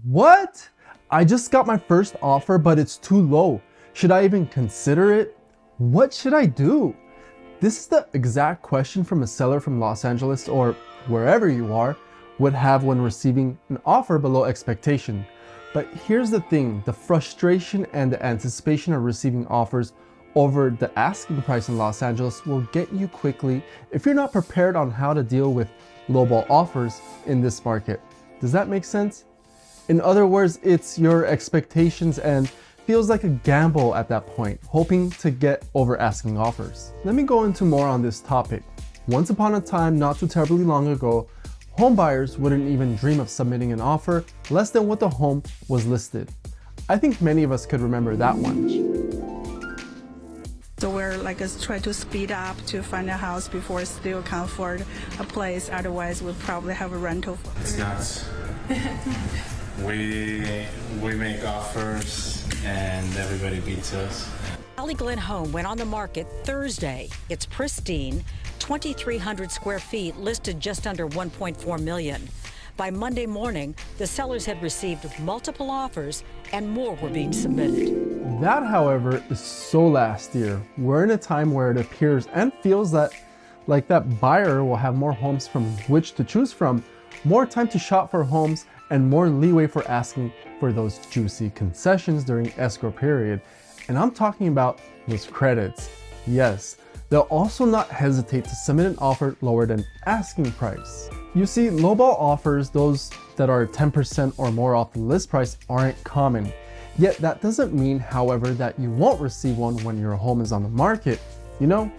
What? I just got my first offer, but it's too low. Should I even consider it? What should I do? This is the exact question from a seller from Los Angeles or wherever you are would have when receiving an offer below expectation. But here's the thing, the frustration and the anticipation of receiving offers over the asking price in Los Angeles will get you quickly if you're not prepared on how to deal with lowball offers in this market. Does that make sense? In other words, it's your expectations and feels like a gamble at that point, hoping to get over asking offers. Let me go into more on this topic. Once upon a time, not too terribly long ago, home buyers wouldn't even dream of submitting an offer less than what the home was listed. I think many of us could remember that one. So we're try to speed up to find a house before still can afford a place. Otherwise, we'll probably have a rental. It's nuts. We make offers and everybody beats us. Valley Glen home went on the market Thursday. It's pristine, 2,300 square feet, listed just under $1.4 million. By Monday morning, the sellers had received multiple offers and more were being submitted. That, however, is so last year. We're in a time where it appears and feels that that buyer will have more homes from which to choose from, more time to shop for homes, and more leeway for asking for those juicy concessions during escrow period. And I'm talking about those credits. Yes, they'll also not hesitate to submit an offer lower than asking price. You see, lowball offers, those that are 10% or more off the list price, aren't common. Yet that doesn't mean, however, that you won't receive one when your home is on the market. You know,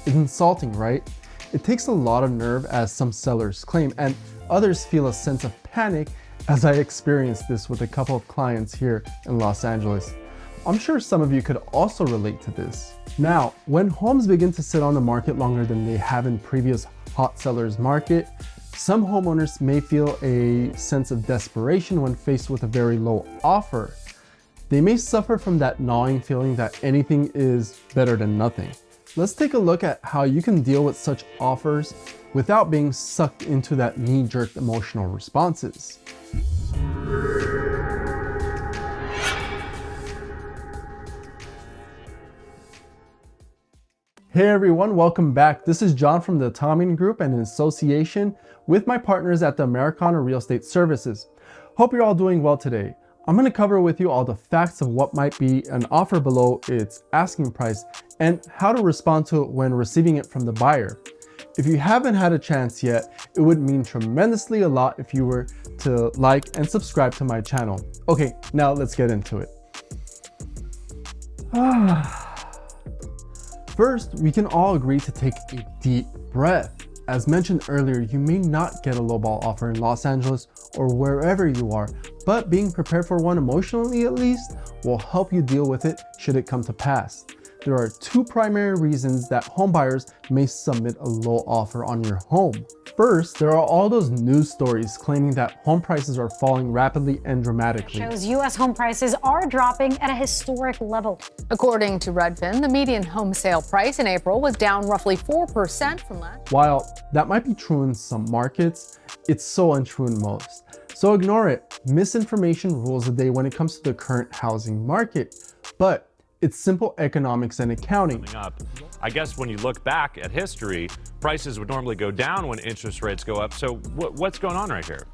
it's insulting, right? It takes a lot of nerve, as some sellers claim, and others feel a sense of panic, as I experienced this with a couple of clients here in Los Angeles. I'm sure some of you could also relate to this. Now, when homes begin to sit on the market longer than they have in previous hot sellers market, some homeowners may feel a sense of desperation when faced with a very low offer. They may suffer from that gnawing feeling that anything is better than nothing. Let's take a look at how you can deal with such offers without being sucked into that knee-jerk emotional responses. Hey everyone, welcome back. This is John from the Tomin Group and in association with my partners at the Americana Real Estate Services. Hope you're all doing well today. I'm going to cover with you all the facts of what might be an offer below its asking price and how to respond to it when receiving it from the buyer. If you haven't had a chance yet, it would mean tremendously a lot if you were to like and subscribe to my channel. Okay, now let's get into it. First, we can all agree to take a deep breath. As mentioned earlier, you may not get a lowball offer in Los Angeles or wherever you are, but being prepared for one emotionally at least will help you deal with it should it come to pass. There are two primary reasons that home buyers may submit a low offer on your home. First, there are all those news stories claiming that home prices are falling rapidly and dramatically. Shows U.S. home prices are dropping at a historic level. According to Redfin, the median home sale price in April was down roughly 4% from last. While that might be true in some markets, it's so untrue in most. So ignore it. Misinformation rules the day when it comes to the current housing market. But it's simple economics and accounting. I guess when you look back at history, prices would normally go down when interest rates go up. So what's going on right here?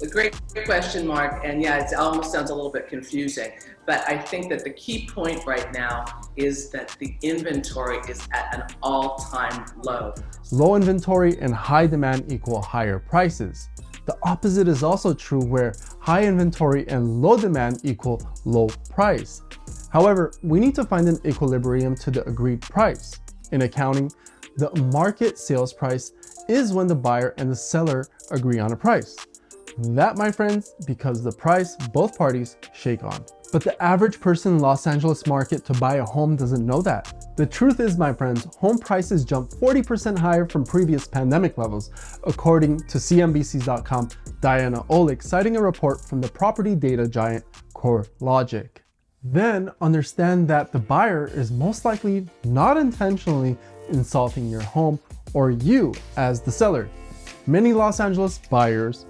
A great question, Mark. And yeah, it almost sounds a little bit confusing. But I think that the key point right now is that the inventory is at an all-time low. Low inventory and high demand equal higher prices. The opposite is also true, where high inventory and low demand equal low price. However, we need to find an equilibrium to the agreed price. In accounting, the market sales price is when the buyer and the seller agree on a price. That, my friends, because the price both parties shake on. But the average person in Los Angeles market to buy a home doesn't know that. The truth is, my friends, home prices jumped 40% higher from previous pandemic levels, according to CNBC.com Diana Olick, citing a report from the property data giant CoreLogic. Then understand that the buyer is most likely not intentionally insulting your home or you as the seller. Many Los Angeles buyers,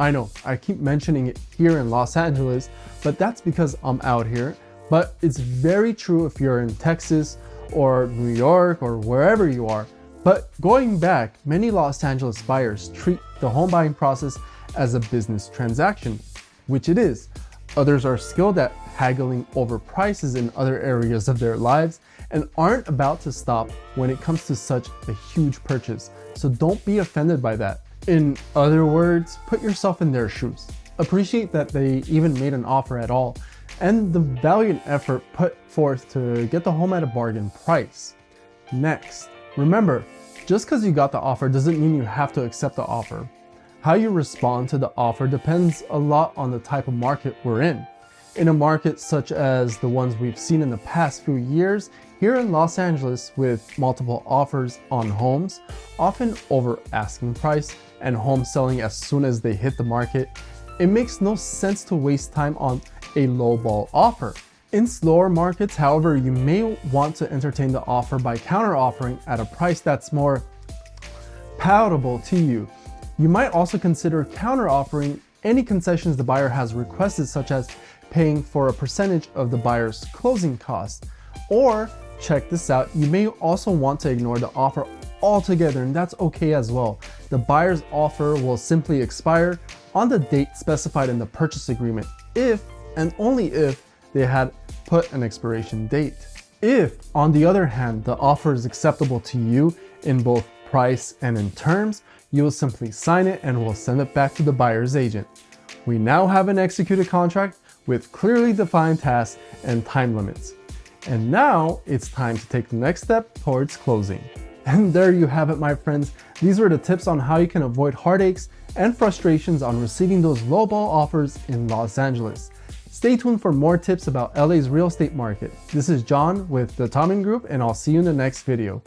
I know, I keep mentioning it here in Los Angeles, but that's because I'm out here. But it's very true if you're in Texas or New York or wherever you are. But going back, many Los Angeles buyers treat the home buying process as a business transaction, which it is. Others are skilled at haggling over prices in other areas of their lives and aren't about to stop when it comes to such a huge purchase. So don't be offended by that. In other words, put yourself in their shoes. Appreciate that they even made an offer at all and the valiant effort put forth to get the home at a bargain price. Next, remember, just because you got the offer doesn't mean you have to accept the offer. How you respond to the offer depends a lot on the type of market we're in. In a market such as the ones we've seen in the past few years, here in Los Angeles with multiple offers on homes, often over asking price and homes selling as soon as they hit the market, it makes no sense to waste time on a lowball offer. In slower markets, however, you may want to entertain the offer by counteroffering at a price that's more palatable to you. You might also consider counteroffering any concessions the buyer has requested, such as paying for a percentage of the buyer's closing costs. Or, check this out, you may also want to ignore the offer altogether, and that's okay as well. The buyer's offer will simply expire on the date specified in the purchase agreement if and only if they had put an expiration date. If, on the other hand, the offer is acceptable to you in both price and in terms, you will simply sign it and we'll send it back to the buyer's agent. We now have an executed contract with clearly defined tasks and time limits. And now it's time to take the next step towards closing. And there you have it, my friends. These were the tips on how you can avoid heartaches and frustrations on receiving those lowball offers in Los Angeles. Stay tuned for more tips about LA's real estate market. This is John with the Tommen Group, and I'll see you in the next video.